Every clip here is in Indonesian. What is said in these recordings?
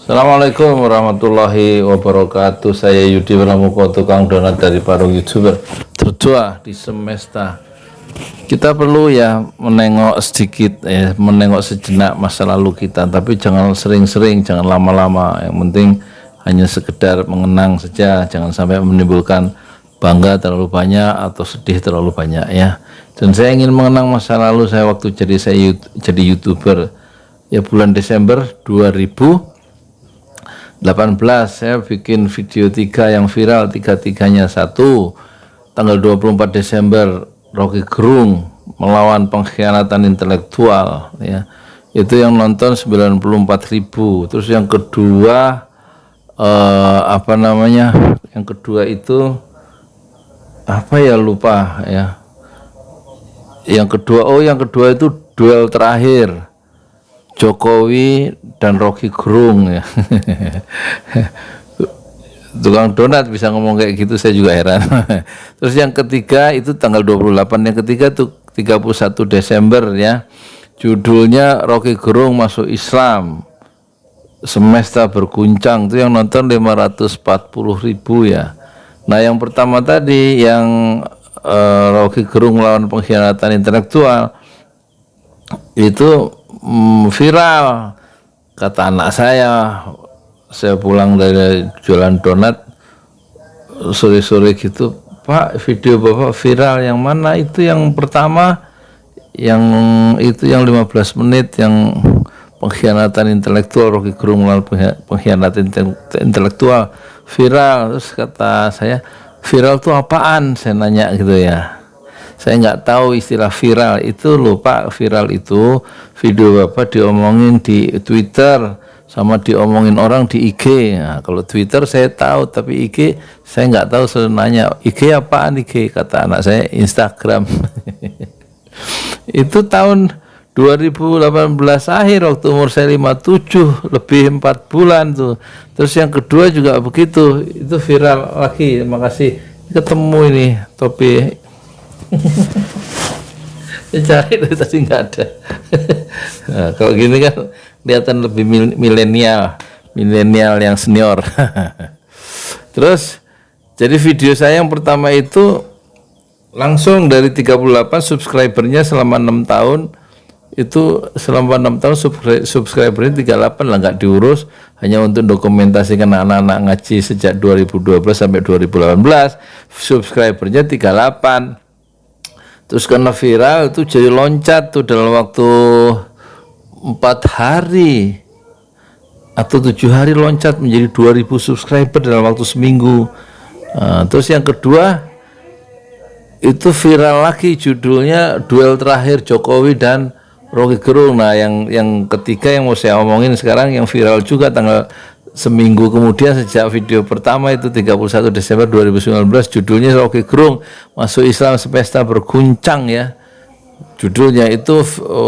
Assalamualaikum warahmatullahi wabarakatuh. Saya Yudi Pramuko, tukang donat dari Parung YouTuber tertua di semesta. Kita perlu ya menengok sedikit, menengok sejenak masa lalu kita, tapi jangan sering-sering, jangan lama-lama. Yang penting hanya sekedar mengenang saja, jangan sampai menimbulkan bangga terlalu banyak atau sedih terlalu banyak ya. Dan saya ingin mengenang masa lalu saya waktu saya jadi YouTuber ya, bulan Desember 2018 saya bikin video 3 yang viral, tiga-tiganya. Satu, tanggal 24 Desember Rocky Gerung melawan pengkhianatan intelektual ya, itu yang nonton 94.000. Terus yang kedua yang kedua itu apa ya, lupa ya. Yang kedua itu duel terakhir Jokowi dan Rocky Gerung ya. Tukang donat bisa ngomong kayak gitu, saya juga heran. Terus yang ketiga itu tanggal 28, yang ketiga tuh 31 Desember ya. Judulnya Rocky Gerung masuk Islam, semesta berguncang, itu yang nonton 540.000 ya. Nah, yang pertama tadi yang Rocky Gerung melawan pengkhianatan intelektual itu viral. Kata anak saya pulang dari jualan donat sore-sore gitu, "Pak, video Bapak viral." Yang mana itu? Yang pertama yang itu yang 15 menit yang pengkhianatan intelektual, Rocky Gerung melawan pengkhianatan intelektual, viral. Terus kata saya, viral itu apaan? Saya nanya gitu ya. Saya nggak tahu istilah viral itu, lupa. Viral itu video Bapak diomongin di Twitter sama diomongin orang di IG. Nah, kalau Twitter saya tahu, tapi IG saya nggak tahu. Saya nanya, IG apaan IG? Kata anak saya, Instagram. Itu tahun 2018 akhir, waktu umur saya 57, lebih 4 bulan tuh. Terus yang kedua juga begitu, itu viral lagi. Makasih, ketemu ini topi. Cari dari tadi nggak ada. Nah, kalau gini kan kelihatan lebih milenial yang senior. Terus jadi video saya yang pertama itu langsung dari 38 subscribernya selama 6 tahun. Itu selama 6 tahun subscribernya 38 lah, nggak diurus, hanya untuk dokumentasikan anak-anak ngaji sejak 2012 sampai 2018. Subscribernya 38. Terus karena viral itu jadi loncat tuh dalam waktu 4 hari atau 7 hari, loncat menjadi 2000 subscriber dalam waktu seminggu. Nah, terus yang kedua itu viral lagi, judulnya duel terakhir Jokowi dan Rocky Gerung. Nah, yang ketiga yang mau saya omongin sekarang yang viral juga tanggal seminggu kemudian sejak video pertama itu 31 Desember 2019, judulnya Rocky Gerung masuk Islam, semesta berguncang ya. Judulnya itu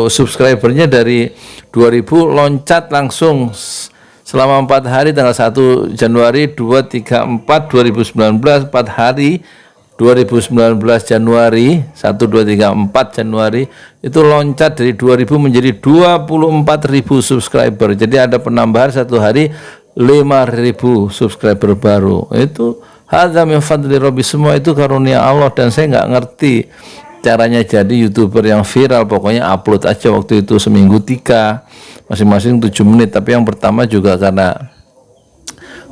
subscribernya dari 2000 loncat langsung selama 4 hari, tanggal 1 Januari 2, 3, 4 2019, 4 hari 2019 Januari 1, 2, 3, 4 Januari itu loncat dari 2000 menjadi 24.000 subscriber. Jadi ada penambahan 1 hari 5.000 subscriber baru. Itu hadza min fadli Rabbi, semua itu karunia Allah. Dan saya nggak ngerti caranya jadi YouTuber yang viral. Pokoknya upload aja, waktu itu seminggu 3, masing-masing 7 menit. Tapi yang pertama juga karena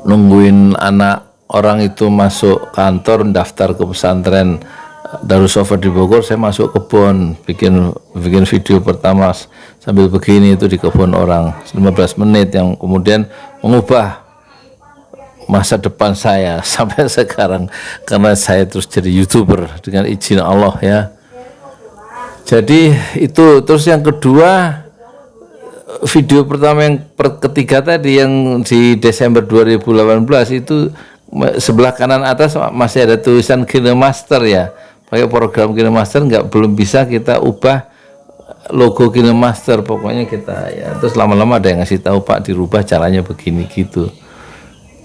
nungguin anak orang itu masuk kantor, daftar ke pesantren Darussafa di Bogor, saya masuk kebun, bikin video pertama sambil begini itu di kebun orang 15 menit yang kemudian mengubah masa depan saya sampai sekarang, karena saya terus jadi YouTuber dengan izin Allah ya. Jadi itu. Terus yang kedua, video pertama yang ketiga tadi yang di Desember 2018 itu sebelah kanan atas masih ada tulisan KineMaster ya. Pakai program KineMaster belum bisa kita ubah logo KineMaster, pokoknya kita ya. Terus lama-lama ada yang ngasih tahu, Pak, dirubah caranya begini gitu.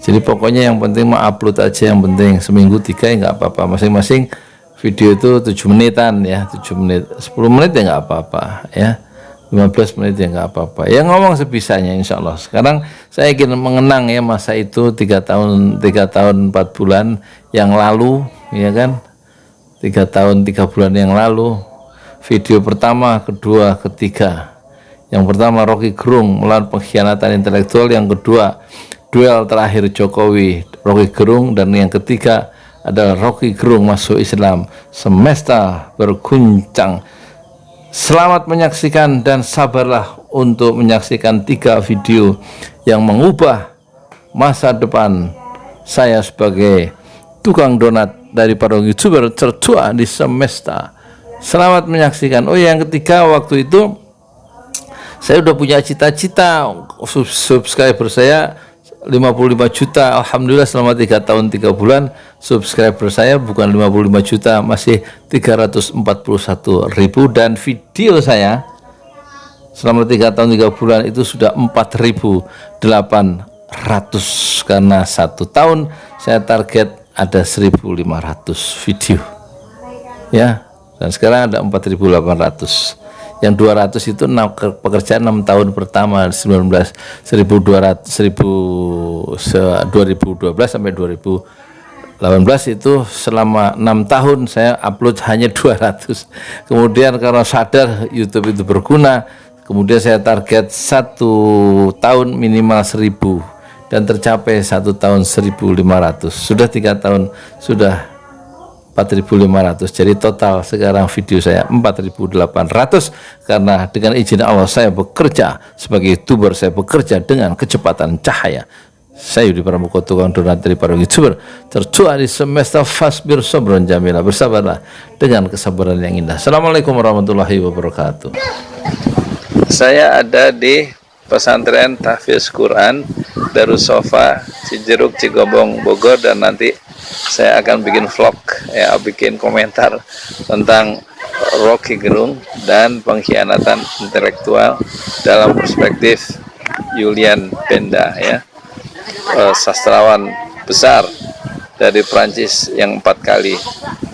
Jadi pokoknya yang penting mah upload aja, yang penting seminggu 3 ya nggak apa-apa. Masing-masing video itu 7 menitan ya, 7 menit, 10 menit ya nggak apa-apa ya. 15 menit ya nggak apa-apa ya, ngomong sebisanya insya Allah. Sekarang saya ingin mengenang ya masa itu 3 tahun 4 bulan yang lalu, ya kan, 3 tahun 3 bulan yang lalu. Video pertama, kedua, ketiga. Yang pertama Rocky Gerung melawan pengkhianatan intelektual, yang kedua duel terakhir Jokowi Rocky Gerung, dan yang ketiga adalah Rocky Gerung masuk Islam, semesta berguncang. Selamat menyaksikan dan sabarlah untuk menyaksikan 3 video yang mengubah masa depan saya sebagai tukang donat dari para YouTuber tertua di semesta. Selamat menyaksikan. Oh yang ketiga, waktu itu saya udah punya cita-cita subscriber saya 55 juta. Alhamdulillah selama 3 tahun 3 bulan subscriber saya bukan 55 juta, masih 341.000, dan video saya selama 3 tahun 3 bulan itu sudah 4.800, karena 1 tahun saya target ada 1.500 video ya, dan sekarang ada 4.800. Yang 200 itu pekerjaan 6 tahun pertama 2012 sampai 2018, itu selama 6 tahun saya upload hanya 200. Kemudian karena sadar YouTube itu berguna, kemudian saya target 1 tahun minimal 1000, dan tercapai 1 tahun 1.500. Sudah 3 tahun sudah 4.500. Jadi total sekarang video saya 4.800, karena dengan izin Allah saya bekerja sebagai YouTuber, saya bekerja dengan kecepatan cahaya. Saya Yudi Pramuko, tukang donat dari para YouTuber tertua di semesta. Fasbir sobron jamila, bersabarlah dengan kesabaran yang indah. Assalamualaikum warahmatullahi wabarakatuh. Saya ada di pesantren Tahfiz Quran Darussofa Cijeruk Cigobong Bogor, dan nanti saya akan bikin vlog ya, bikin komentar tentang Rocky Gerung dan pengkhianatan intelektual dalam perspektif Julian Benda ya, sastrawan besar dari Prancis yang 4 kali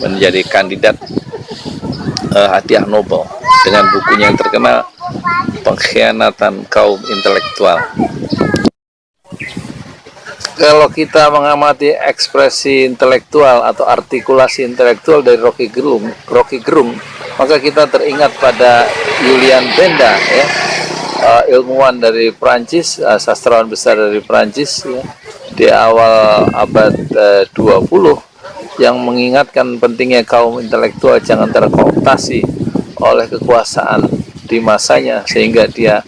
menjadi kandidat hadiah Nobel dengan bukunya yang terkenal Pengkhianatan Kaum Intelektual. Kalau kita mengamati ekspresi intelektual atau artikulasi intelektual dari Rocky Gerung, maka kita teringat pada Julian Benda ya, ilmuwan dari Prancis, sastrawan besar dari Prancis ya, di awal abad 20, yang mengingatkan pentingnya kaum intelektual jangan terkooptasi oleh kekuasaan di masanya, sehingga dia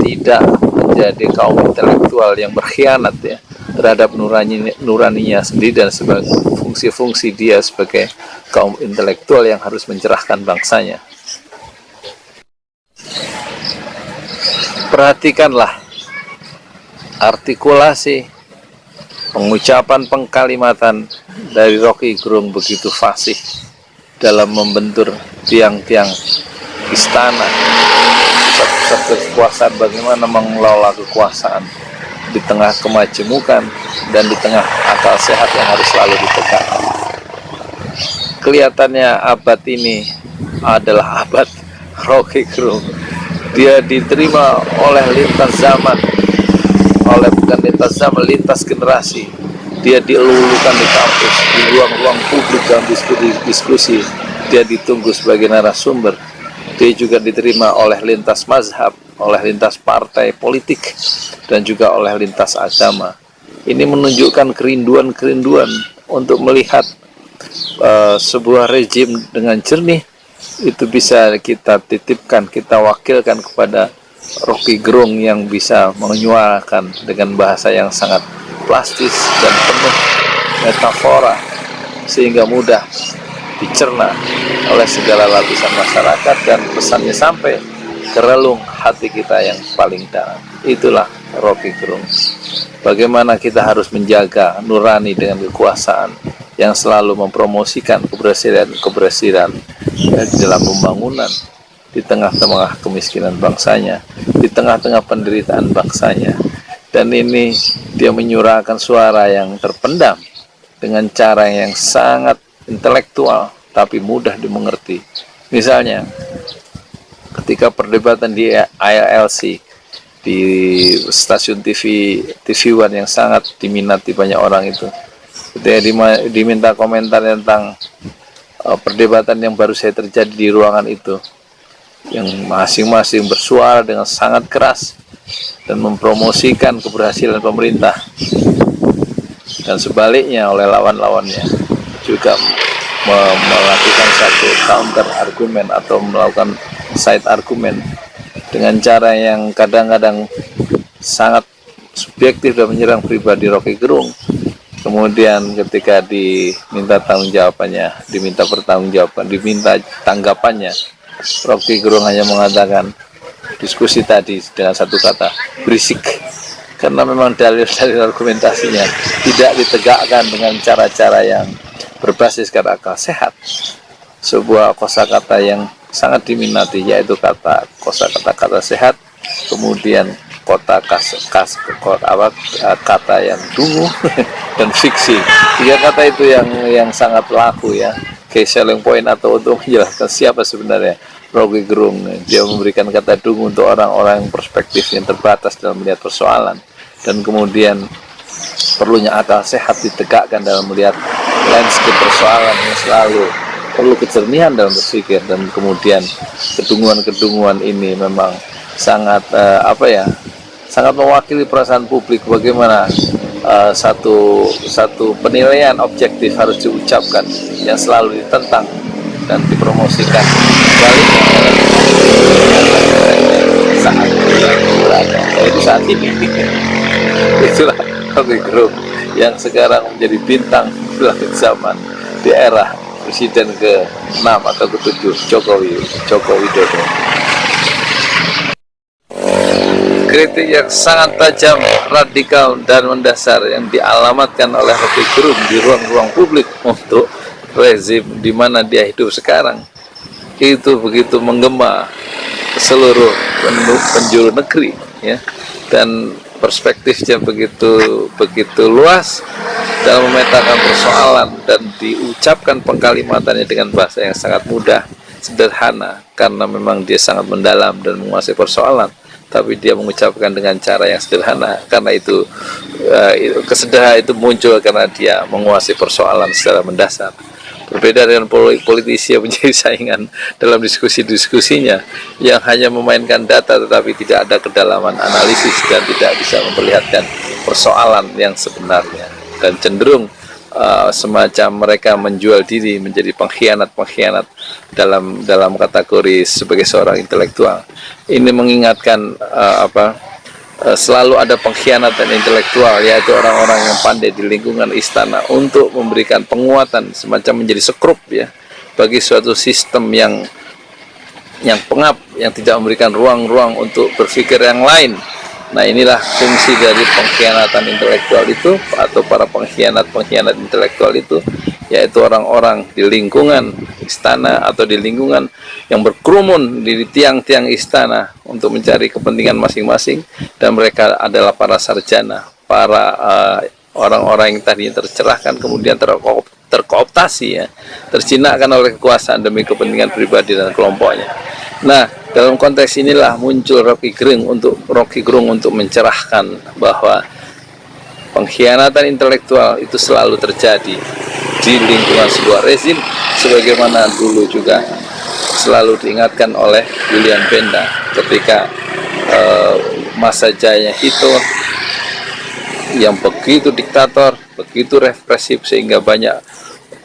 tidak menjadi kaum intelektual yang berkhianat ya terhadap nuraninya sendiri, dan sebagai fungsi-fungsi dia sebagai kaum intelektual yang harus mencerahkan bangsanya. Perhatikanlah artikulasi pengucapan pengkalimatan dari Rocky Gerung, begitu fasih dalam membentur tiang-tiang istana, pusat-pusat kekuasaan, bagaimana mengelola kekuasaan di tengah kemajemukan dan di tengah akal sehat yang harus selalu ditegakkan. Kelihatannya abad ini adalah abad Rocky Gerung. Dia diterima oleh lintas zaman, lintas generasi. Dia dielulukan di kampus, di ruang-ruang publik dalam diskusi. Dia ditunggu sebagai narasumber. Dia juga diterima oleh lintas mazhab, oleh lintas partai politik, dan juga oleh lintas agama. Ini menunjukkan kerinduan untuk melihat sebuah rejim dengan jernih. Itu bisa kita titipkan, kita wakilkan kepada Rocky Gerung yang bisa menyuarakan dengan bahasa yang sangat plastis dan penuh metafora, sehingga mudah dicerna oleh segala lapisan masyarakat, dan pesannya sampai ke relung hati kita yang paling dalam. Itulah Rocky Gerung. Bagaimana kita harus menjaga nurani dengan kekuasaan yang selalu mempromosikan keberhasilan di dalam pembangunan, di tengah-tengah kemiskinan bangsanya, di tengah-tengah penderitaan bangsanya. Dan ini dia menyuarakan suara yang terpendam dengan cara yang sangat intelektual tapi mudah dimengerti. Misalnya ketika perdebatan di ILC, di stasiun TV One yang sangat diminati banyak orang itu, ketika diminta komentar tentang perdebatan yang baru saja terjadi di ruangan itu, yang masing-masing bersuara dengan sangat keras dan mempromosikan keberhasilan pemerintah, dan sebaliknya oleh lawan-lawannya juga melakukan satu counter argumen atau melakukan side argumen dengan cara yang kadang-kadang sangat subjektif dan menyerang pribadi Rocky Gerung. Kemudian ketika diminta tanggapannya, Rocky Gerung hanya mengatakan diskusi tadi dengan satu kata, berisik, karena memang dalil-dalil argumentasinya tidak ditegakkan dengan cara-cara yang berbasis pada akal sehat. Sebuah kosakata yang sangat diminati, yaitu kata sehat, kemudian kata yang dungu dan fiksi. Tiga kata itu yang sangat laku ya, key selling point atau untuk menjelaskan siapa sebenarnya Rocky Gerung. Dia memberikan kata dungu untuk orang-orang yang perspektif yang terbatas dalam melihat persoalan, dan kemudian perlunya akal sehat ditegakkan dalam melihat landscape persoalan yang selalu perlu kejernihan dalam berpikir. Dan kemudian kedunguan-kedunguan ini memang sangat sangat mewakili perasaan publik, bagaimana satu penilaian objektif harus diucapkan yang selalu ditentang dan dipromosikan. Sebaliknya sangat berada, yaitu saat ini. Itulah Rocky Gerung yang sekarang menjadi bintang langit zaman di era Presiden ke-6 atau ke-7 Joko Widodo. Kritik yang sangat tajam, radikal, dan mendasar yang dialamatkan oleh Rocky Gerung di ruang-ruang publik untuk rezim di mana dia hidup sekarang itu begitu menggema ke seluruh penjuru negeri ya, dan perspektifnya begitu luas dalam memetakan persoalan dan diucapkan pengkalimatannya dengan bahasa yang sangat mudah, sederhana, karena memang dia sangat mendalam dan menguasai persoalan, tapi dia mengucapkan dengan cara yang sederhana, karena itu kesederhanaan itu muncul karena dia menguasai persoalan secara mendasar. Berbeda dengan politisi yang menjadi saingan dalam diskusi-diskusinya yang hanya memainkan data tetapi tidak ada kedalaman analisis dan tidak bisa memperlihatkan persoalan yang sebenarnya, dan cenderung semacam mereka menjual diri menjadi pengkhianat dalam kategori sebagai seorang intelektual. Ini mengingatkan selalu ada pengkhianatan intelektual, yaitu orang-orang yang pandai di lingkungan istana untuk memberikan penguatan semacam menjadi sekrup ya bagi suatu sistem yang pengap, yang tidak memberikan ruang-ruang untuk berpikir yang lain. Nah, inilah fungsi dari pengkhianatan intelektual itu, atau para pengkhianat intelektual itu, yaitu orang-orang di lingkungan istana atau di lingkungan yang berkerumun di tiang-tiang istana untuk mencari kepentingan masing-masing, dan mereka adalah para sarjana, para orang-orang yang tadinya tercerahkan kemudian terkooptasi ya, terjinakkan oleh kekuasaan demi kepentingan pribadi dan kelompoknya. Nah, dalam konteks inilah muncul Rocky Gerung untuk mencerahkan bahwa pengkhianatan intelektual itu selalu terjadi di lingkungan sebuah rezim, sebagaimana dulu juga selalu diingatkan oleh Julian Benda ketika masa jaya Hitler yang begitu diktator, begitu represif, sehingga banyak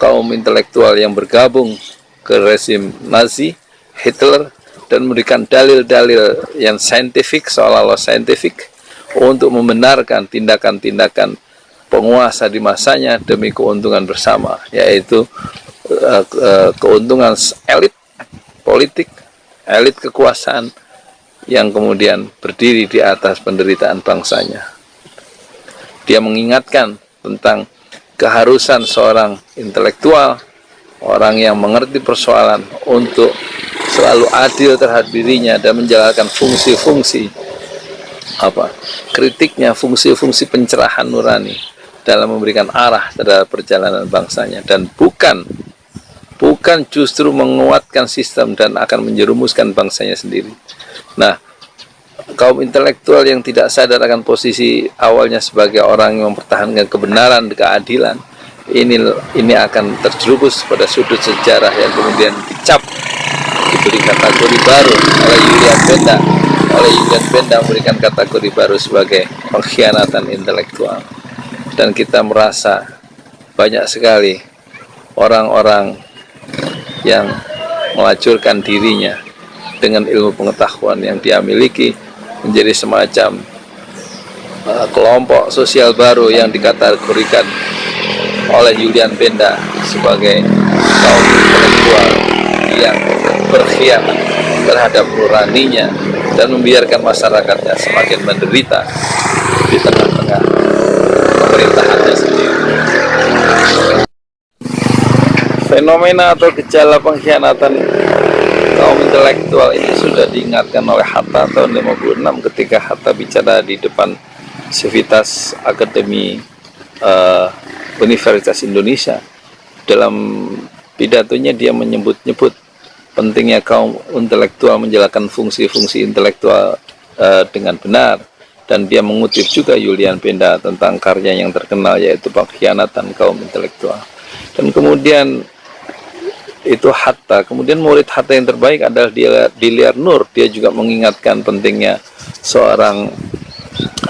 kaum intelektual yang bergabung ke rezim Nazi Hitler dan memberikan dalil-dalil yang saintifik, seolah-olah saintifik, untuk membenarkan tindakan-tindakan penguasa di masanya demi keuntungan bersama, yaitu keuntungan elit politik, elit kekuasaan yang kemudian berdiri di atas penderitaan bangsanya. Dia mengingatkan tentang keharusan seorang intelektual, orang yang mengerti persoalan, untuk selalu adil terhadap dirinya dan menjalankan fungsi-fungsi kritiknya, fungsi-fungsi pencerahan nurani dalam memberikan arah terhadap perjalanan bangsanya, dan bukan bukan justru menguatkan sistem dan akan menjerumuskan bangsanya sendiri. Nah, kaum intelektual yang tidak sadar akan posisi awalnya sebagai orang yang mempertahankan kebenaran dan keadilan, ini akan terjerumus pada sudut sejarah yang kemudian dicap, diberi kategori baru oleh Julian Benda. Julian Benda memberikan kategori baru sebagai pengkhianatan intelektual. Dan kita merasa banyak sekali orang-orang yang melacurkan dirinya dengan ilmu pengetahuan yang dia miliki menjadi semacam kelompok sosial baru yang dikategorikan oleh Julian Benda sebagai kaum intelektual yang berkhianat terhadap nuraninya dan membiarkan masyarakatnya semakin menderita di tengah-tengah pemerintahannya sendiri. Fenomena atau gejala pengkhianatan kaum intelektual ini sudah diingatkan oleh Hatta tahun 56 ketika Hatta bicara di depan Civitas Akademi Universitas Indonesia. Dalam pidatonya dia menyebut-nyebut pentingnya kaum intelektual menjalankan fungsi-fungsi intelektual dengan benar, dan dia mengutip juga Julian Benda tentang karya yang terkenal yaitu pengkhianatan kaum intelektual. Dan kemudian itu Hatta, kemudian murid Hatta yang terbaik adalah Diliar Nur. Dia juga mengingatkan pentingnya seorang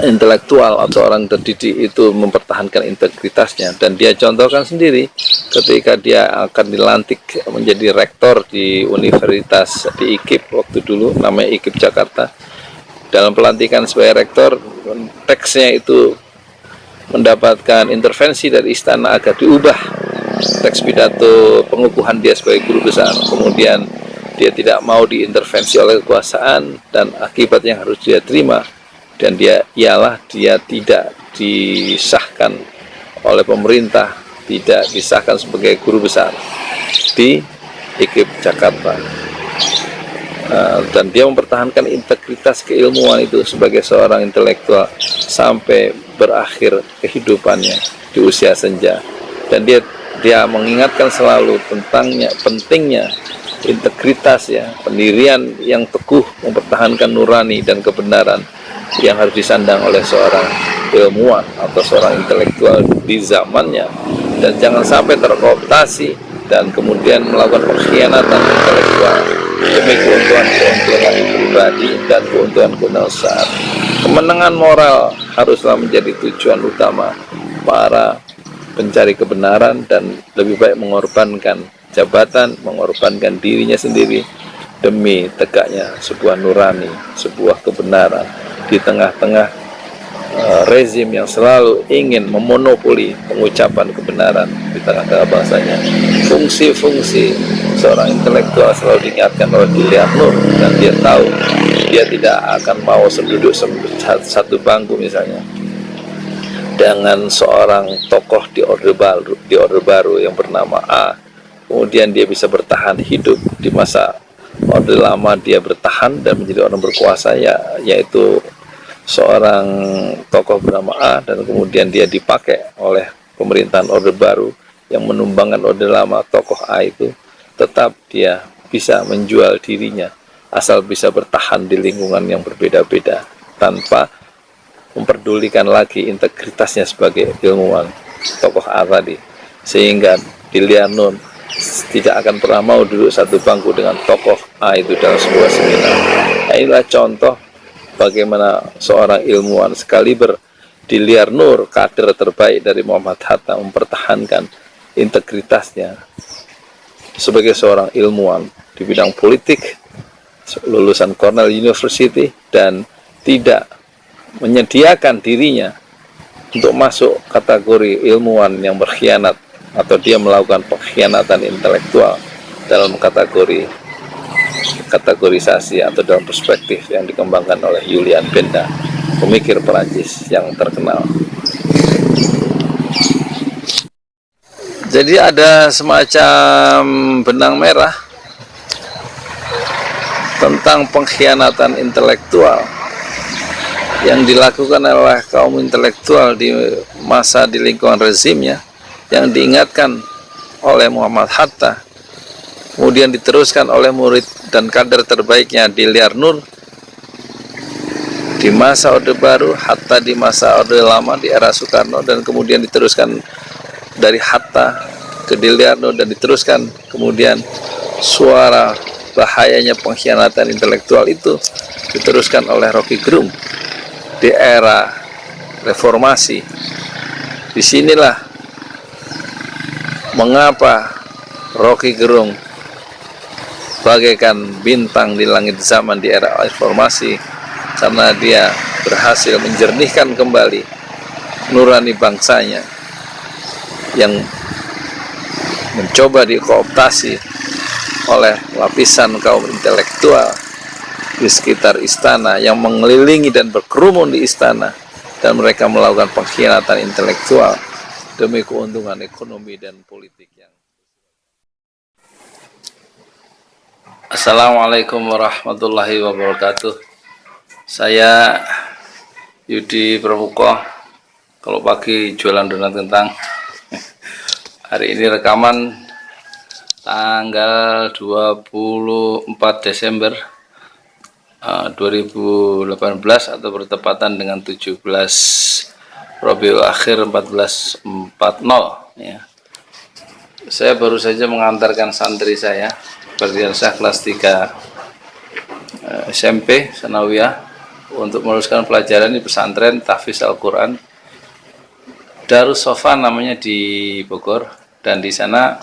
intelektual atau orang terdidik itu mempertahankan integritasnya, dan dia contohkan sendiri ketika dia akan dilantik menjadi rektor di universitas di IKIP waktu dulu, namanya IKIP Jakarta. Dalam pelantikan sebagai rektor, teksnya itu mendapatkan intervensi dari istana agar diubah teks pidato pengukuhan dia sebagai guru besar. Kemudian dia tidak mau diintervensi oleh kekuasaan, dan akibat yang harus dia terima dan dia tidak disahkan oleh pemerintah, tidak disahkan sebagai guru besar di IKIP Jakarta. Dan dia mempertahankan integritas keilmuan itu sebagai seorang intelektual sampai berakhir kehidupannya di usia senja. Dan dia mengingatkan selalu pentingnya integritas, ya, pendirian yang teguh, mempertahankan nurani dan kebenaran yang harus disandang oleh seorang ilmuwan atau seorang intelektual di zamannya, dan jangan sampai terkooptasi dan kemudian melakukan pengkhianatan intelektual demi keuntungan pribadi dan keuntungan usaha. Kemenangan moral haruslah menjadi tujuan utama para pencari kebenaran, dan lebih baik mengorbankan jabatan, mengorbankan dirinya sendiri demi tegaknya sebuah nurani, sebuah kebenaran di tengah-tengah rezim yang selalu ingin memonopoli pengucapan kebenaran di tengah-tengah bangsanya. Fungsi-fungsi seorang intelektual selalu diingatkan oleh Diliar Nur, dan dia tahu dia tidak akan mau duduk satu bangku misalnya dengan seorang tokoh di Orde Baru yang bernama A, kemudian dia bisa bertahan hidup di masa Orde Lama, dia bertahan dan menjadi orang berkuasa, yaitu seorang tokoh bernama A, dan kemudian dia dipakai oleh pemerintahan Orde Baru yang menumbangkan Orde Lama. Tokoh A itu tetap dia bisa menjual dirinya asal bisa bertahan di lingkungan yang berbeda-beda tanpa memperdulikan lagi integritasnya sebagai ilmuwan, tokoh A tadi, sehingga Diliar Nur tidak akan pernah mau duduk satu bangku dengan tokoh A itu dalam sebuah seminar. Nah, inilah contoh bagaimana seorang ilmuwan sekaliber Diliar Nur, kader terbaik dari Muhammad Hatta, mempertahankan integritasnya sebagai seorang ilmuwan di bidang politik, lulusan Cornell University, dan tidak menyediakan dirinya untuk masuk kategori ilmuwan yang berkhianat atau dia melakukan pengkhianatan intelektual dalam kategorisasi atau dalam perspektif yang dikembangkan oleh Julian Benda, pemikir Perancis yang terkenal. Jadi ada semacam benang merah tentang pengkhianatan intelektual yang dilakukan oleh kaum intelektual di lingkungan rezimnya, yang diingatkan oleh Muhammad Hatta kemudian diteruskan oleh murid dan kader terbaiknya Diliar Nur di masa Orde Baru, Hatta di masa Orde Lama di era Soekarno, dan kemudian diteruskan dari Hatta ke Diliar Nur, dan diteruskan kemudian suara bahayanya pengkhianatan intelektual itu diteruskan oleh Rocky Gerung di era reformasi. Disinilah mengapa Rocky Gerung bagaikan bintang di langit zaman di era reformasi, karena dia berhasil menjernihkan kembali nurani bangsanya yang mencoba dikooptasi oleh lapisan kaum intelektual di sekitar istana yang mengelilingi dan berkerumun di istana, dan mereka melakukan pengkhianatan intelektual demi keuntungan ekonomi dan politik yang. Assalamualaikum warahmatullahi wabarakatuh. Saya Yudi Pramuko. Kalau pagi jualan donat kentang. Hari ini rekaman tanggal 24 Desember 2018 atau bertepatan dengan 17 Rabiul Akhir 1440 ya. Saya baru saja mengantarkan santri saya Berdiansah kelas 3 SMP Sanawiyah untuk meneruskan pelajaran di pesantren Tahfiz Al-Quran Darus Sofan namanya di Bogor, dan di sana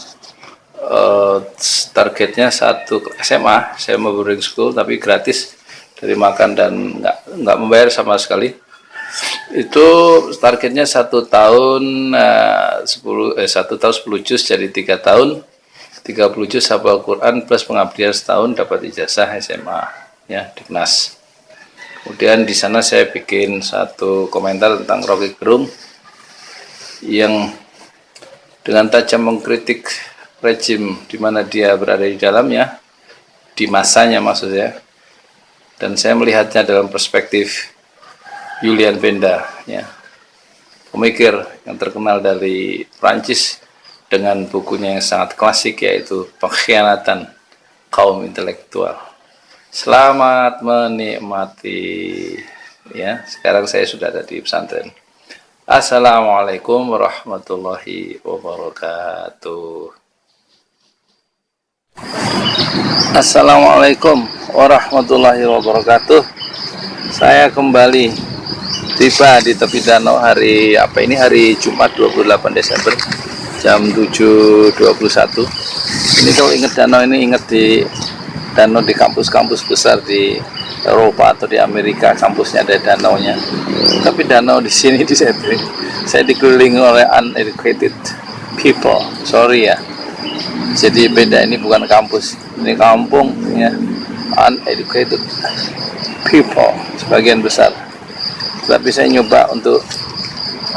targetnya satu SMA boarding school tapi gratis dari makan dan nggak membayar sama sekali. Itu targetnya 1 tahun 10 juz jadi 3 tahun 30 juz hafal Quran plus pengabdian setahun dapat ijazah SMA ya Diknas. Kemudian di sana saya bikin satu komentar tentang Rocky Gerung yang dengan tajam mengkritik rejim di mana dia berada di dalamnya, di masanya maksudnya, dan saya melihatnya dalam perspektif Julian Benda ya, pemikir yang terkenal dari Prancis dengan bukunya yang sangat klasik yaitu Pengkhianatan Kaum Intelektual. Selamat menikmati ya. Sekarang saya sudah ada di pesantren. Assalamualaikum warahmatullahi wabarakatuh. Assalamualaikum warahmatullahi wabarakatuh. Saya kembali tiba di tepi danau hari hari Jumat 28 Desember jam 7.21. Ini kalau ingat danau ini ingat di danau di kampus-kampus besar di Eropa atau di Amerika, kampusnya ada danaunya. Tapi danau di sini saya dikelilingi oleh uneducated people. Sorry ya. Jadi beda, ini bukan kampus, ini kampung ya. Uneducated people sebagian besar. Tapi saya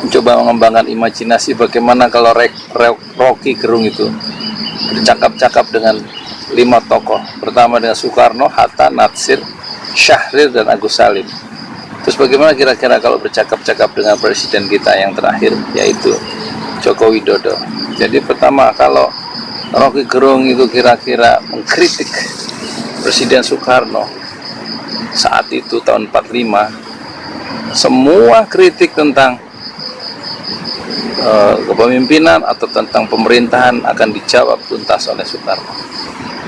mencoba mengembangkan imajinasi bagaimana kalau Rocky Gerung itu bercakap-cakap dengan 5 tokoh. Pertama dengan Soekarno, Hatta, Natsir, Syahrir, dan Agus Salim. Terus bagaimana kira-kira kalau bercakap-cakap dengan presiden kita yang terakhir, yaitu Joko Widodo. Jadi pertama, kalau Rocky Gerung itu kira-kira mengkritik Presiden Soekarno saat itu tahun 45, semua kritik tentang kepemimpinan atau tentang pemerintahan akan dijawab tuntas oleh Soekarno.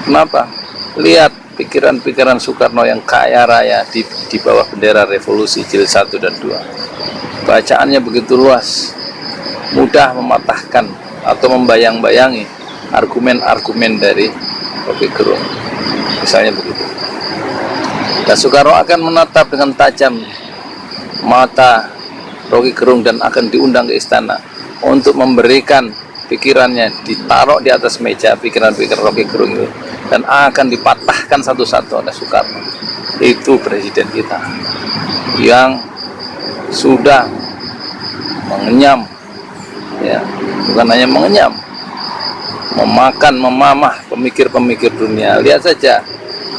Kenapa? Lihat pikiran-pikiran Soekarno yang kaya raya di bawah bendera revolusi jilid 1 dan 2. Bacaannya begitu luas, mudah mematahkan atau membayang-bayangi argumen-argumen dari Rocky Gerung. Misalnya begitu. Dan Soekarno akan menatap dengan tajam mata Rocky Gerung dan akan diundang ke istana untuk memberikan pikirannya, ditaruh di atas meja pikiran-pikiran Rocky Gerung itu, dan akan dipatahkan satu-satu oleh Soekarno. Itu presiden kita yang sudah mengenyam ya, bukan hanya mengenyam, memakan, memamah pemikir-pemikir dunia. Lihat saja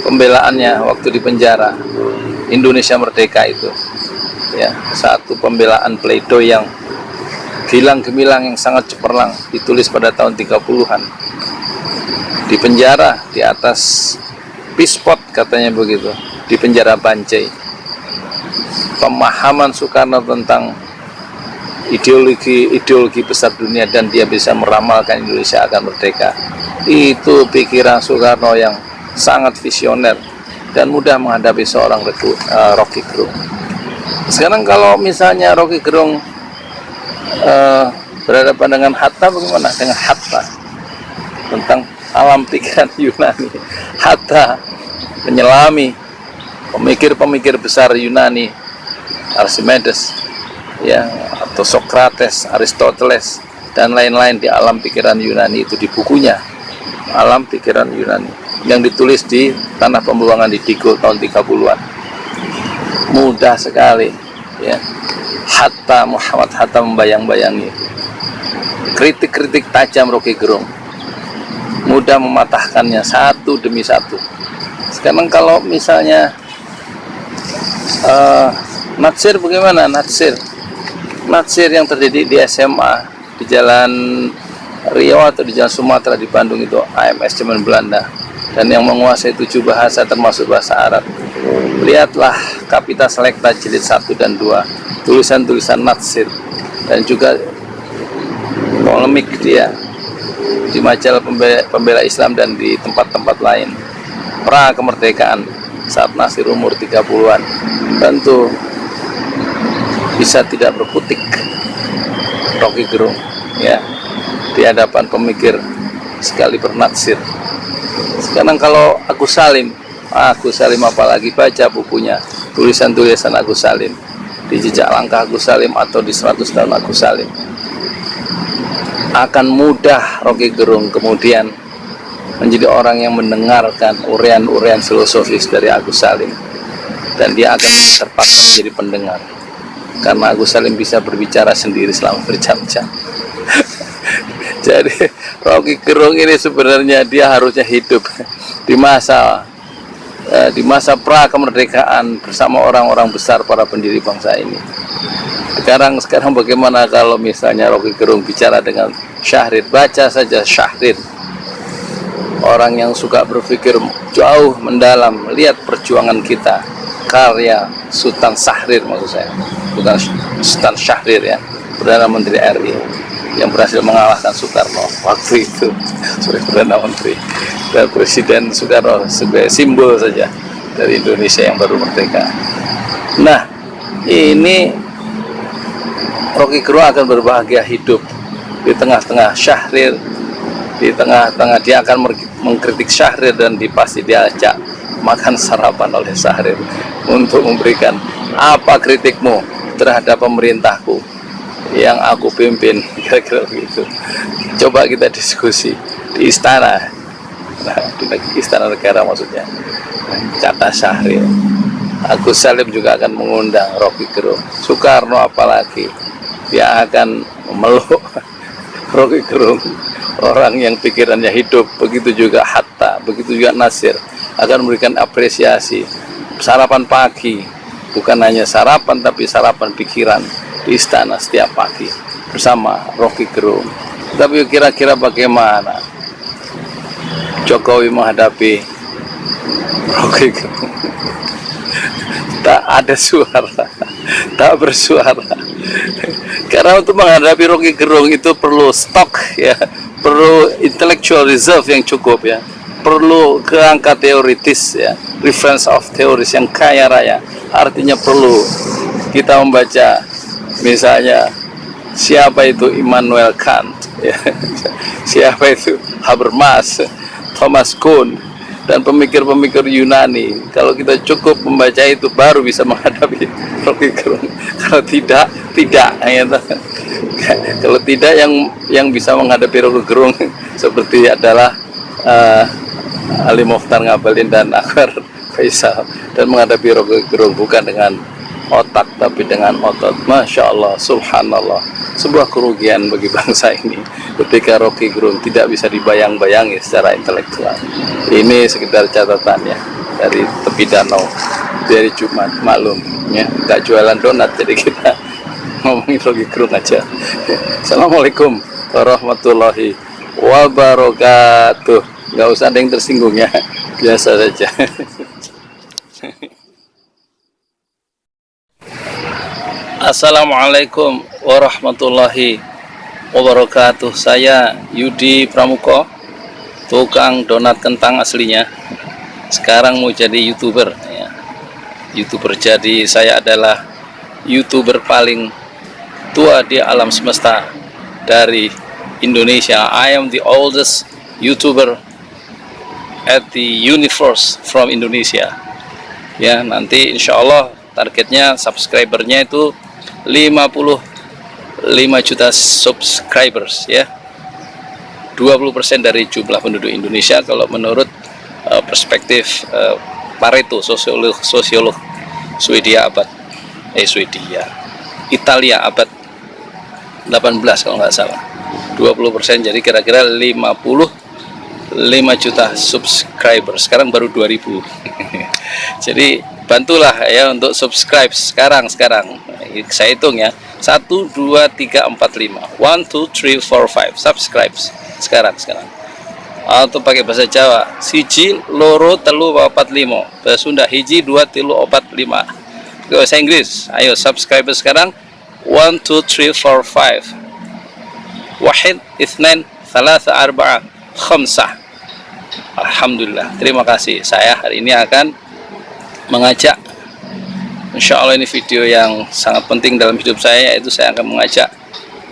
pembelaannya waktu di penjara Indonesia Merdeka itu ya, satu pembelaan pleido yang gilang gemilang yang sangat cemerlang, ditulis pada tahun 30-an. di penjara di atas pispot katanya begitu, di penjara Bancai. Pemahaman Soekarno tentang ideologi besar dunia dan dia bisa meramalkan Indonesia akan merdeka, itu pikiran Soekarno yang sangat visioner dan mudah menghadapi seorang Rocky Gerung. Sekarang kalau misalnya Rocky Gerung berhadapan dengan Hatta, bagaimana dengan Hatta tentang alam pikiran Yunani? Hatta menyelami pemikir-pemikir besar Yunani, Archimedes ya, atau Socrates, Aristoteles dan lain-lain di alam pikiran Yunani, itu di bukunya Alam Pikiran Yunani yang ditulis di Tanah Pembuangan di Digo tahun 30-an. Mudah sekali ya, Muhammad Hatta membayang-bayangi. Kritik-kritik tajam Rocky Gerung, mudah mematahkannya satu demi satu. Sekarang kalau misalnya Natsir, bagaimana Natsir yang terdidik di SMA di Jalan Riau atau di Jalan Sumatera di Bandung, itu AMS zaman Belanda, dan yang menguasai 7 bahasa termasuk bahasa Arab. Lihatlah Kapita Selekta jilid 1 dan 2, tulisan-tulisan Natsir, dan juga polemik dia di majalah Pembela Islam dan di tempat-tempat lain. Pra kemerdekaan saat Nasir umur 30-an, tentu bisa tidak berkutik Rocky Gerung ya di hadapan pemikir sekali bernatsir. Sekarang kalau Agus Salim apalagi baca bukunya, tulisan-tulisan Agus Salim, di Jejak Langkah Agus Salim atau di 100 tahun Agus Salim, akan mudah Rocky Gerung kemudian menjadi orang yang mendengarkan urean-urean filosofis dari Agus Salim, dan dia akan terpaksa menjadi pendengar karena Agus Salim bisa berbicara sendiri selama berjam-jam. Jadi Rocky Gerung ini sebenarnya dia harusnya hidup di masa pra kemerdekaan bersama orang-orang besar, para pendiri bangsa ini. Sekarang bagaimana kalau misalnya Rocky Gerung bicara dengan Syahrir? Baca saja Syahrir, orang yang suka berpikir jauh mendalam. Lihat perjuangan kita, karya Sultan Syahrir, maksud saya, bukan Sultan Syahrir ya, Perdana Menteri RI yang berhasil mengalahkan Soekarno waktu itu sebagai Perdana Menteri, dan Presiden Soekarno sebagai simbol saja dari Indonesia yang baru merdeka. Nah, ini Rocky Gerung akan berbahagia hidup di tengah-tengah Syahrir, di tengah-tengah dia akan mengkritik Syahrir, dan pasti diajak makan sarapan oleh Syahrir untuk memberikan apa kritikmu terhadap pemerintahku yang aku pimpin, kira-kira begitu. Coba kita diskusi di istana, di istana negara maksudnya, kata Syahrir. Agus Salim juga akan mengundang Rocky Gerung. Soekarno apalagi, dia akan memeluk Rocky Gerung, orang yang pikirannya hidup. Begitu juga Hatta, begitu juga Nasir, akan memberikan apresiasi. Sarapan pagi, bukan hanya sarapan tapi sarapan pikiran di istana setiap pagi bersama Rocky Gerung. Tapi kira-kira bagaimana Jokowi menghadapi Rocky Gerung? Tak ada suara, tak bersuara. Karena untuk menghadapi Rocky Gerung itu perlu stok ya, perlu intellectual reserve yang cukup ya, perlu kerangka teoritis ya, reference of theories yang kaya raya. Artinya perlu kita membaca misalnya siapa itu Immanuel Kant ya, siapa itu Habermas, Thomas Kuhn, dan pemikir-pemikir Yunani. Kalau kita cukup membaca itu baru bisa menghadapi Rocky Gerung. Kalau tidak ya. Kalau tidak, yang bisa menghadapi Rocky Gerung seperti adalah Ali Mokhtar Ngabalin dan Akbar Faisal, dan menghadapi Rocky Gerung bukan dengan otak tapi dengan otot. Masya Allah, subhanallah, sebuah kerugian bagi bangsa ini ketika Rocky Gerung tidak bisa dibayang-bayangi secara intelektual. Ini sekedar catatan ya dari tepi danau dari Jumat, maklum ya, nggak jualan donat, jadi kita ngomongin Rocky Gerung aja. Assalamualaikum warahmatullahi wabarakatuh. nggak usah ada yang tersinggung ya, biasa saja. Assalamualaikum warahmatullahi wabarakatuh. Saya Yudi Pramuko, tukang donat kentang aslinya. Sekarang mau jadi YouTuber ya. YouTuber, jadi saya adalah YouTuber paling tua di alam semesta dari Indonesia. I am the oldest YouTuber at the universe from Indonesia. Ya, nanti insya Allah targetnya subscribernya itu 55 juta subscribers ya. 20% dari jumlah penduduk Indonesia kalau menurut perspektif Pareto, sosiolog Swedia abad Italia abad 18 kalau nggak salah. 20%, jadi kira-kira 55 juta subscriber. Sekarang baru 2000. Jadi bantulah ya untuk subscribe sekarang. Saya hitung ya. 1 2 3 4 5. 1 2 3 4 5 subscribe sekarang. Atau pakai bahasa Jawa, siji loro telu papat limo. Bahasa Sunda hiji dua tilu opat lima. Bahasa Inggris, ayo subscribe sekarang. 1 2 3 4 5. Wahid itsnain tsalatsa arba'a khamsah. Alhamdulillah, terima kasih. Saya hari ini akan mengajak, insya Allah ini video yang sangat penting dalam hidup saya, yaitu saya akan mengajak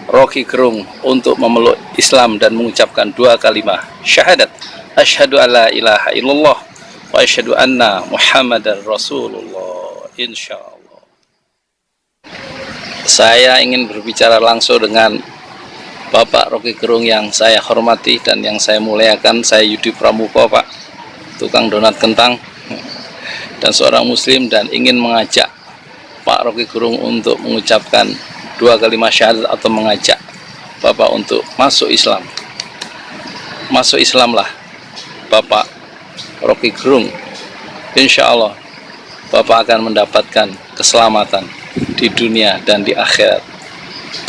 Rocky Gerung untuk memeluk Islam dan mengucapkan 2 kalimat syahadat, asyhadu alla ilaha illallah wa asyhadu anna muhammadar rasulullah. Insya Allah saya ingin berbicara langsung dengan Bapak Rocky Gerung yang saya hormati dan yang saya muliakan. Saya Yudi Pramuko, Pak, tukang donat kentang dan seorang muslim, dan ingin mengajak Pak Rocky Gerung untuk mengucapkan 2 kalimat syahadat atau mengajak Bapak untuk masuk Islam. Masuk Islamlah Bapak Rocky Gerung. Insya Allah Bapak akan mendapatkan keselamatan di dunia dan di akhirat,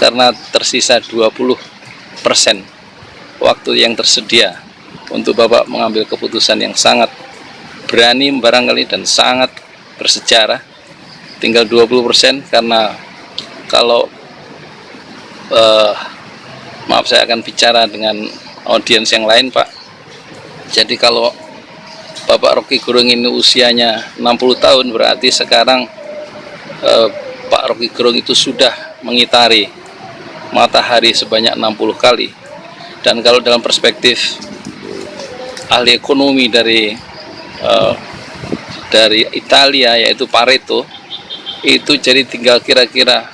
karena tersisa 20% waktu yang tersedia untuk Bapak mengambil keputusan yang sangat berani barangkali dan sangat bersejarah. Tinggal 20%, karena kalau maaf, saya akan bicara dengan audiens yang lain, Pak. Jadi kalau Bapak Rocky Gerung ini usianya 60 tahun, berarti sekarang Pak Rocky Gerung itu sudah mengitari matahari sebanyak 60 kali. Dan kalau dalam perspektif ahli ekonomi dari Italia, yaitu Pareto, itu jadi tinggal kira-kira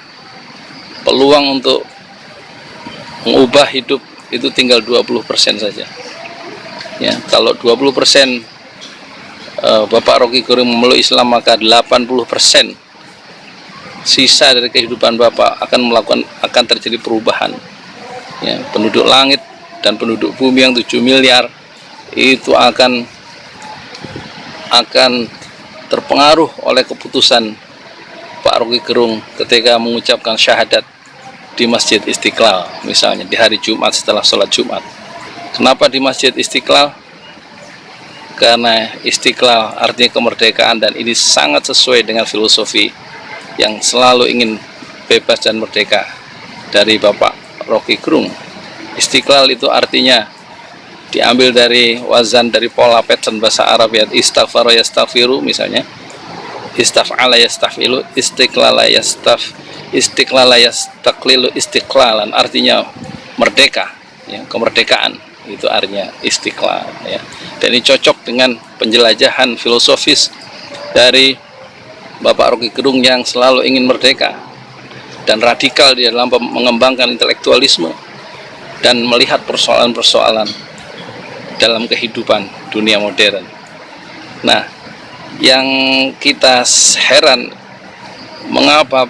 peluang untuk mengubah hidup itu tinggal 20% saja ya. Kalau 20% Bapak Rocky Gerung memeluk Islam, maka 80% sisa dari kehidupan Bapak akan terjadi perubahan ya. Penduduk langit dan penduduk bumi yang 7 miliar itu akan terpengaruh oleh keputusan Pak Rocky Gerung ketika mengucapkan syahadat di Masjid Istiqlal, misalnya di hari Jumat setelah sholat Jumat. Kenapa di Masjid Istiqlal? Karena Istiqlal artinya kemerdekaan, dan ini sangat sesuai dengan filosofi yang selalu ingin bebas dan merdeka dari Bapak Rocky Gerung. Istiqlal itu artinya diambil dari wazan, dari pola pattern bahasa Arab ya, istaghfara yastaghfiru misalnya, istaf'ala yastafilu, istiqlala yastaklilu istiqlalan, artinya merdeka ya, kemerdekaan, itu artinya istiqlal ya. Dan ini cocok dengan penjelajahan filosofis dari Bapak Rocky Gerung yang selalu ingin merdeka dan radikal di dalam mengembangkan intelektualisme dan melihat persoalan-persoalan dalam kehidupan dunia modern. Nah, yang kita heran, mengapa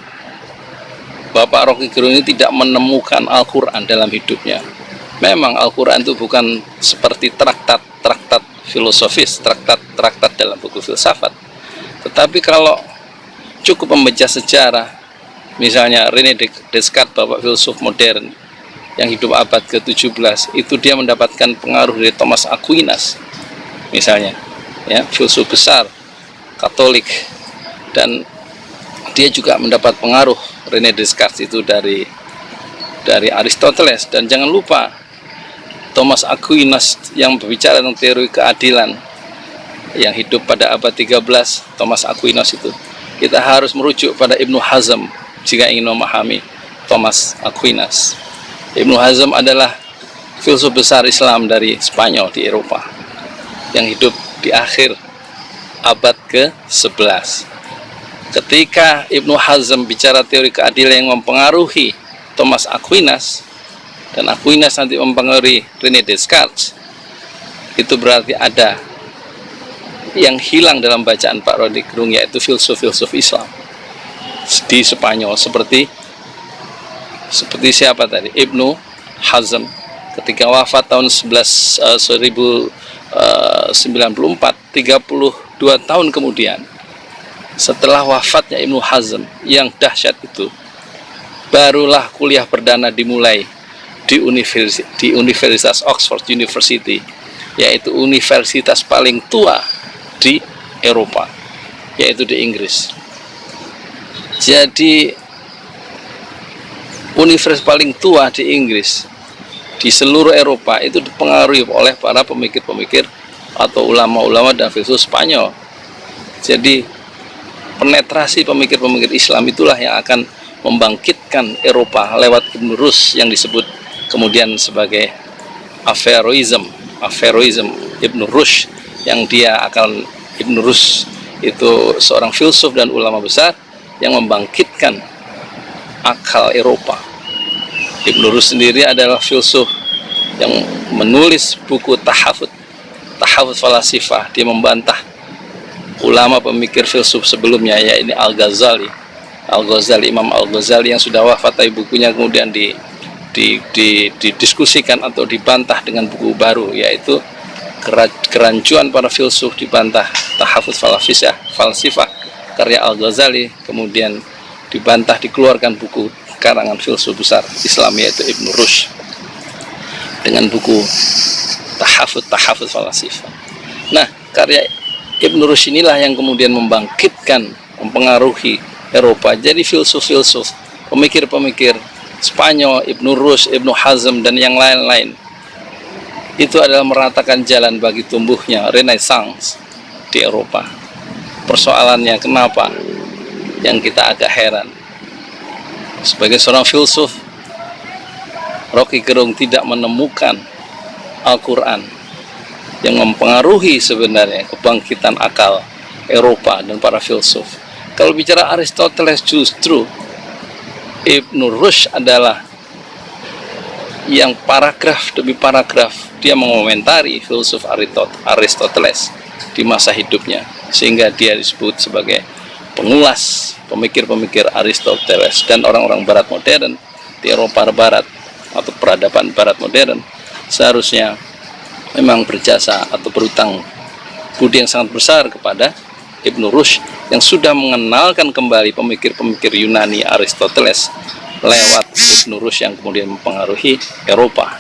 Bapak Rocky Gerung ini tidak menemukan Al-Quran dalam hidupnya. Memang Al-Quran itu bukan seperti traktat filosofis, traktat dalam buku filsafat. Tetapi kalau cukup membaca sejarah, misalnya René Descartes, Bapak filsuf modern, yang hidup abad ke-17 itu dia mendapatkan pengaruh dari Thomas Aquinas misalnya, ya, filsuf besar Katolik, dan dia juga mendapat pengaruh René Descartes itu dari Aristoteles. Dan jangan lupa Thomas Aquinas yang berbicara tentang teori keadilan yang hidup pada abad 13, Thomas Aquinas itu, kita harus merujuk pada Ibnu Hazm jika ingin memahami Thomas Aquinas. Ibnu Hazm adalah filsuf besar Islam dari Spanyol di Eropa yang hidup di akhir abad ke-11. Ketika Ibnu Hazm bicara teori keadilan yang mempengaruhi Thomas Aquinas, dan Aquinas nanti mempengaruhi René Descartes, itu berarti ada yang hilang dalam bacaan Pak Rocky Gerung, yaitu filsuf-filsuf Islam di Spanyol seperti siapa tadi? Ibnu Hazm ketika wafat tahun 1094, 32 tahun kemudian setelah wafatnya Ibnu Hazm yang dahsyat itu, barulah kuliah perdana dimulai di Universitas Oxford University, yaitu universitas paling tua di Eropa, yaitu di Inggris. Jadi universitas paling tua di Inggris, di seluruh Eropa, itu dipengaruhi oleh para pemikir-pemikir atau ulama-ulama dan filsuf Spanyol. Jadi penetrasi pemikir-pemikir Islam itulah yang akan membangkitkan Eropa lewat Ibn Rushd yang disebut kemudian sebagai Averroism Ibn Rushd, yang Ibn Rushd itu seorang filsuf dan ulama besar yang membangkitkan akal Eropa. Ibn Rushd sendiri adalah filsuf yang menulis buku tahafut falasifah. Dia membantah ulama pemikir filsuf sebelumnya, yaitu Imam Al-Ghazali yang sudah wafat, tapi bukunya kemudian didiskusikan atau dibantah dengan buku baru, yaitu kerancuan para filsuf dibantah. Tahafut falasifah karya Al-Ghazali kemudian dibantah, dikeluarkan buku karangan filsuf besar Islam yaitu Ibn Rushd dengan buku tahafut falasifah. Nah, karya Ibn Rushd inilah yang kemudian membangkitkan, mempengaruhi Eropa. Jadi filsuf-filsuf, pemikir-pemikir Spanyol, Ibn Rushd, Ibn Hazm, dan yang lain-lain, itu adalah meratakan jalan bagi tumbuhnya Renaissance di Eropa. Persoalannya kenapa? Yang kita agak heran, sebagai seorang filsuf, Rocky Gerung tidak menemukan Al-Quran yang mempengaruhi sebenarnya kebangkitan akal Eropa dan para filsuf. Kalau bicara Aristoteles, justru Ibn Rushd adalah yang paragraf demi paragraf dia mengomentari filsuf Aristoteles di masa hidupnya, sehingga dia disebut sebagai pengulas pemikir-pemikir Aristoteles. Dan orang-orang barat modern di Eropa Barat atau peradaban barat modern seharusnya memang berjasa atau berutang budi yang sangat besar kepada Ibn Rushd yang sudah mengenalkan kembali pemikir-pemikir Yunani Aristoteles lewat Ibn Rushd yang kemudian mempengaruhi Eropa.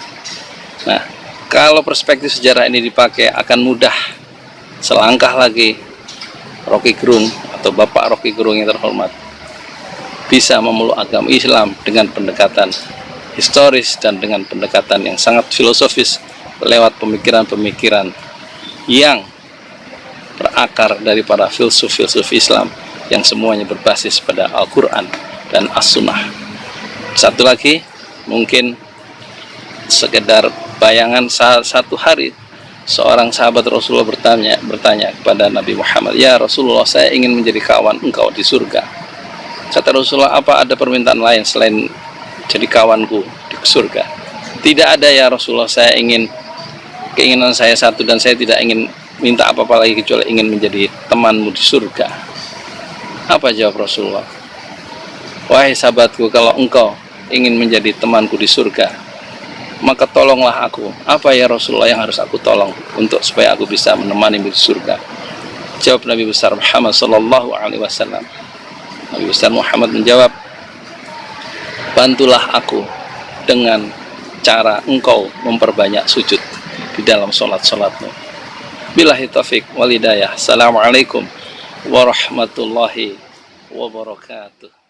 Nah, kalau perspektif sejarah ini dipakai, akan mudah selangkah lagi Rocky Gerung atau Bapak Rocky Gerung yang terhormat bisa memeluk agama Islam dengan pendekatan historis dan dengan pendekatan yang sangat filosofis lewat pemikiran-pemikiran yang berakar dari para filsuf-filsuf Islam yang semuanya berbasis pada Al-Quran dan As-Sunnah. Satu lagi, mungkin sekedar bayangan, satu hari seorang sahabat Rasulullah bertanya kepada Nabi Muhammad, "Ya Rasulullah, saya ingin menjadi kawan engkau di surga." Kata Rasulullah, "Apa ada permintaan lain selain jadi kawanku di surga?" "Tidak ada ya Rasulullah, keinginan saya satu dan saya tidak ingin minta apa-apa lagi kecuali ingin menjadi temanmu di surga." Apa jawab Rasulullah? "Wahai sahabatku, kalau engkau ingin menjadi temanku di surga, maka tolonglah aku." "Apa ya Rasulullah yang harus aku tolong untuk supaya aku bisa menemanimu di surga?" Jawab Nabi besar Muhammad sallallahu alaihi wasallam. Nabi besar Muhammad menjawab, "Bantulah aku dengan cara engkau memperbanyak sujud di dalam sholat-sholatmu. Billahi taufik walhidayah. Assalamualaikum warahmatullahi wabarakatuh.